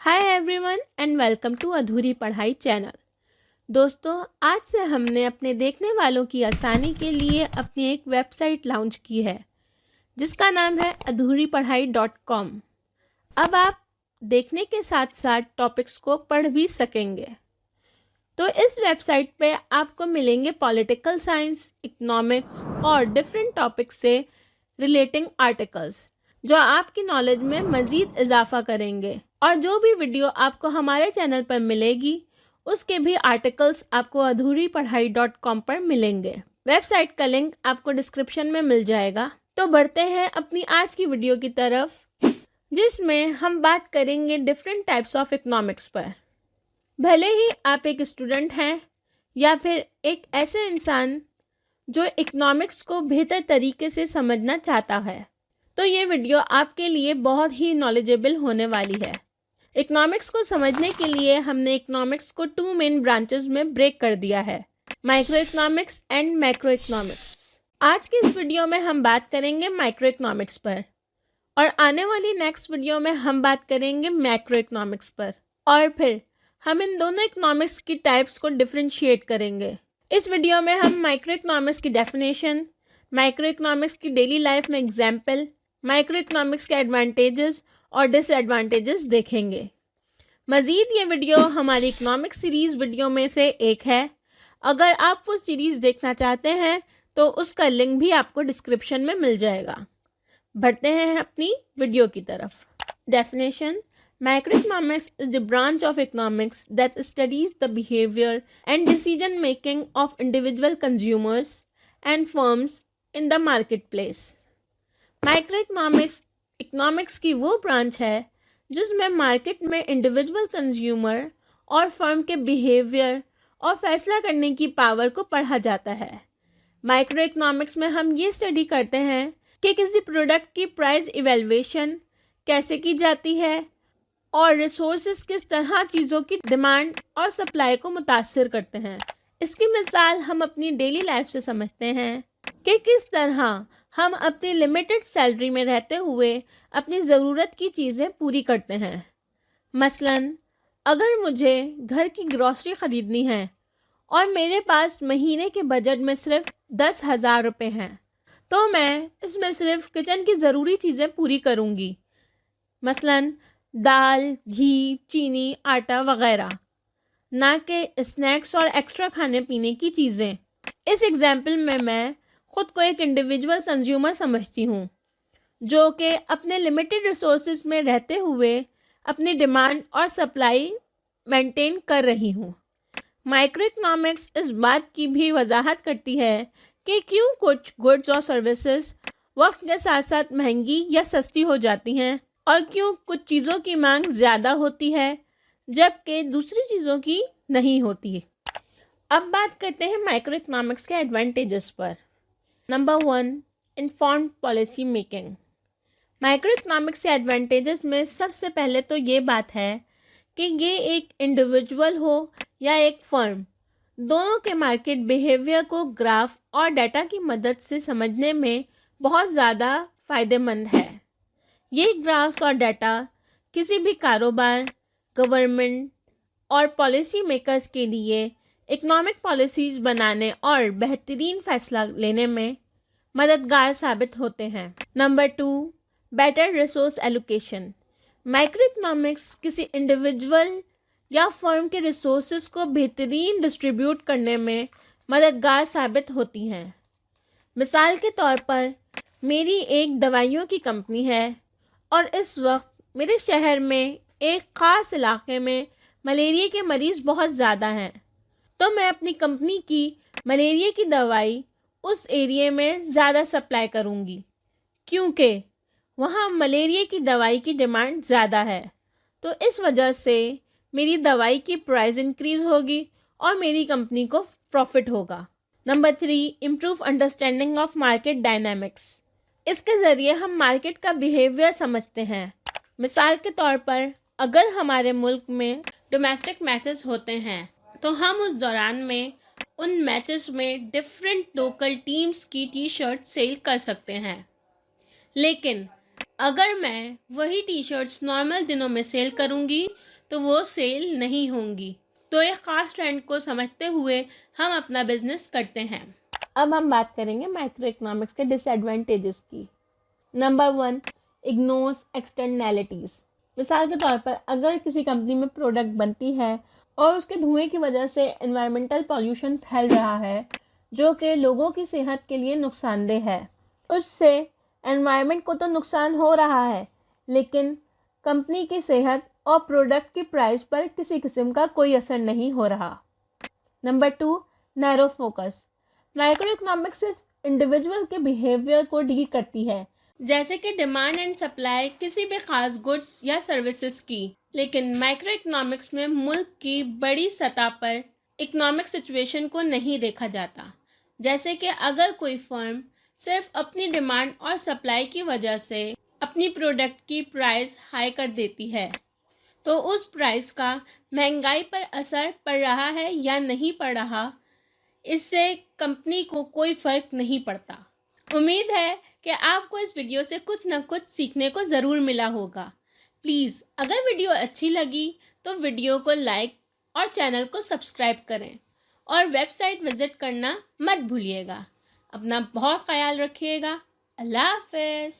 Hi everyone and welcome to Adhuri Padhai channel. दोस्तों, आज से हमने अपने देखने वालों की आसानी के लिए अपनी एक वेबसाइट लॉन्च की है जिसका नाम है adhuripadhai.com। अब आप देखने के साथ साथ टॉपिक्स को पढ़ भी सकेंगे। तो इस वेबसाइट पे आपको मिलेंगे पॉलिटिकल साइंस, इकोनॉमिक्स और डिफरेंट टॉपिक्स से रिलेटिंग आर्टिकल्स जो आपकी नॉलेज में मज़ीद इजाफा करेंगे। और जो भी वीडियो आपको हमारे चैनल पर मिलेगी उसके भी आर्टिकल्स आपको adhuripadhai.com पर मिलेंगे। वेबसाइट का लिंक आपको डिस्क्रिप्शन में मिल जाएगा। तो बढ़ते हैं अपनी आज की वीडियो की तरफ, जिसमें हम बात करेंगे डिफरेंट टाइप्स ऑफ इकोनॉमिक्स पर। भले ही आप एक स्टूडेंट हैं या फिर एक ऐसे इंसान जो इकोनॉमिक्स को बेहतर तरीके से समझना चाहता है, तो ये वीडियो आपके लिए बहुत ही नॉलेजेबल होने वाली है। इकोनॉमिक्स को समझने के लिए हमने इकोनॉमिक्स को 2 मेन ब्रांचेस में ब्रेक कर दिया है, micro economics and macro economics. आज की इस वीडियो में हम बात करेंगे माइक्रो इकोनॉमिक्स पर और आने वाली नेक्स्ट वीडियो में हम बात करेंगे मैक्रो इकोनॉमिक्स पर, और फिर हम इन दोनों इकोनॉमिक्स की टाइप्स को डिफ्रेंशिएट करेंगे। इस वीडियो में हम माइक्रो इकोनॉमिक्स की डेफिनेशन, माइक्रो इकोनॉमिक्स की डेली लाइफ में एग्जाम्पल, माइक्रो इकोनॉमिक्स के एडवांटेजेस और डिसएडवांटेजेस देखेंगे। मज़ीद ये वीडियो हमारी इकोनॉमिक्स सीरीज़ वीडियो में से एक है। अगर आप वो सीरीज़ देखना चाहते हैं तो उसका लिंक भी आपको डिस्क्रिप्शन में मिल जाएगा। बढ़ते हैं अपनी वीडियो की तरफ। Definition: Microeconomics is the branch of economics that studies the behavior and decision making of individual consumers and firms in the marketplace. Microeconomics economics की वो ब्रांच है जिसमें मार्केट में इंडिविजुअल कंज्यूमर और फर्म के बिहेवियर और फैसला करने की पावर को पढ़ा जाता है। माइक्रो इकोनॉमिक्स में हम ये स्टडी करते हैं कि किसी प्रोडक्ट की प्राइस इवैल्यूएशन कैसे की जाती है और रिसोर्सेज किस तरह चीज़ों की डिमांड और सप्लाई को मुतासिर करते हैं। इसकी मिसाल हम अपनी डेली लाइफ से समझते हैं कि किस तरह हम अपनी लिमिटेड सैलरी में रहते हुए अपनी ज़रूरत की चीज़ें पूरी करते हैं। मसलन, अगर मुझे घर की ग्रॉसरी ख़रीदनी है और मेरे पास महीने के बजट में सिर्फ 10,000 रुपये हैं, तो मैं इसमें सिर्फ किचन की ज़रूरी चीज़ें पूरी करूँगी, मसलन दाल, घी, चीनी, आटा वगैरह, ना कि स्नैक्स और एक्स्ट्रा खाने पीने की चीज़ें। इस एग्जाम्पल में मैं ख़ुद को एक इंडिविजुअल कंज्यूमर समझती हूँ जो कि अपने लिमिटेड रिसोर्सेज में रहते हुए अपनी डिमांड और सप्लाई मेंटेन कर रही हूँ। माइक्रो इकोनॉमिक्स इस बात की भी वजाहत करती है कि क्यों कुछ गुड्स और सर्विसेज वक्त के साथ साथ महंगी या सस्ती हो जाती हैं और क्यों कुछ चीज़ों की मांग ज़्यादा होती है जबकि दूसरी चीज़ों की नहीं होती। अब बात करते हैं माइक्रो इकोनॉमिक्स के एडवांटेजेस पर। Number 1, informed policy making. Micro economics के एडवांटेजेस में सबसे पहले तो ये बात है कि ये एक इंडिविजुअल हो या एक फर्म, दोनों के मार्केट बिहेवियर को ग्राफ और डाटा की मदद से समझने में बहुत ज़्यादा फ़ायदेमंद है। ये ग्राफ्स और डाटा किसी भी कारोबार, गवर्नमेंट और पॉलिसी मेकर्स के लिए इकोनॉमिक पॉलिसीज़ बनाने और बेहतरीन फैसला लेने में मददगार साबित होते हैं। Number 2, better resource allocation. Micro economics किसी इंडिविजुअल या फर्म के रिसोर्सेज को बेहतरीन डिस्ट्रीब्यूट करने में मददगार साबित होती हैं। मिसाल के तौर पर, मेरी एक दवाइयों की कंपनी है और इस वक्त मेरे शहर में एक ख़ास इलाके में मलेरिया के मरीज़ बहुत ज़्यादा हैं, तो मैं अपनी कंपनी की मलेरिया की दवाई उस एरिया में ज़्यादा सप्लाई करूँगी क्योंकि वहाँ मलेरिया की दवाई की डिमांड ज़्यादा है। तो इस वजह से मेरी दवाई की प्राइस इंक्रीज़ होगी और मेरी कंपनी को प्रॉफिट होगा। Number 3, improve understanding of market dynamics. इसके ज़रिए हम मार्केट का बिहेवियर समझते हैं। मिसाल के तौर पर, अगर हमारे मुल्क में डोमेस्टिक मैचेस होते हैं तो हम उस दौरान में उन मैचेस में डिफरेंट लोकल टीम्स की टी शर्ट सेल कर सकते हैं। लेकिन अगर मैं वही टी शर्ट्स नॉर्मल दिनों में सेल करूंगी तो वो सेल नहीं होंगी। तो एक ख़ास ट्रेंड को समझते हुए हम अपना बिजनेस करते हैं। अब हम बात करेंगे माइक्रो इकोनॉमिक्स के डिसएडवांटेजेस की। Number 1, ignores externalities. मिसाल के तौर पर अगर किसी कंपनी में प्रोडक्ट बनती है और उसके धुएं की वजह से एनवायरमेंटल पॉल्यूशन फैल रहा है जो कि लोगों की सेहत के लिए नुकसानदेह है, उससे एनवायरनमेंट को तो नुकसान हो रहा है, लेकिन कंपनी की सेहत और प्रोडक्ट की प्राइस पर किसी किस्म का कोई असर नहीं हो रहा। Number 2, narrow focus. Micro economics सिर्फ इंडिविजुअल के बिहेवियर को डील करती है, जैसे कि डिमांड एंड सप्लाई किसी भी खास गुड्स या सर्विसेज की। लेकिन माइक्रो इकोनॉमिक्स में मुल्क की बड़ी सतह पर इकोनॉमिक सिचुएशन को नहीं देखा जाता। जैसे कि अगर कोई फर्म सिर्फ अपनी डिमांड और सप्लाई की वजह से अपनी प्रोडक्ट की प्राइस हाई कर देती है, तो उस प्राइस का महंगाई पर असर पड़ रहा है या नहीं पड़ रहा, इससे कंपनी को कोई फ़र्क नहीं पड़ता। उम्मीद है कि आपको इस वीडियो से कुछ न कुछ सीखने को ज़रूर मिला होगा। प्लीज़ अगर वीडियो अच्छी लगी तो वीडियो को लाइक और चैनल को सब्सक्राइब करें और वेबसाइट विज़िट करना मत भूलिएगा। अपना बहुत ख्याल रखिएगा। अल्लाह हाफ़िज़।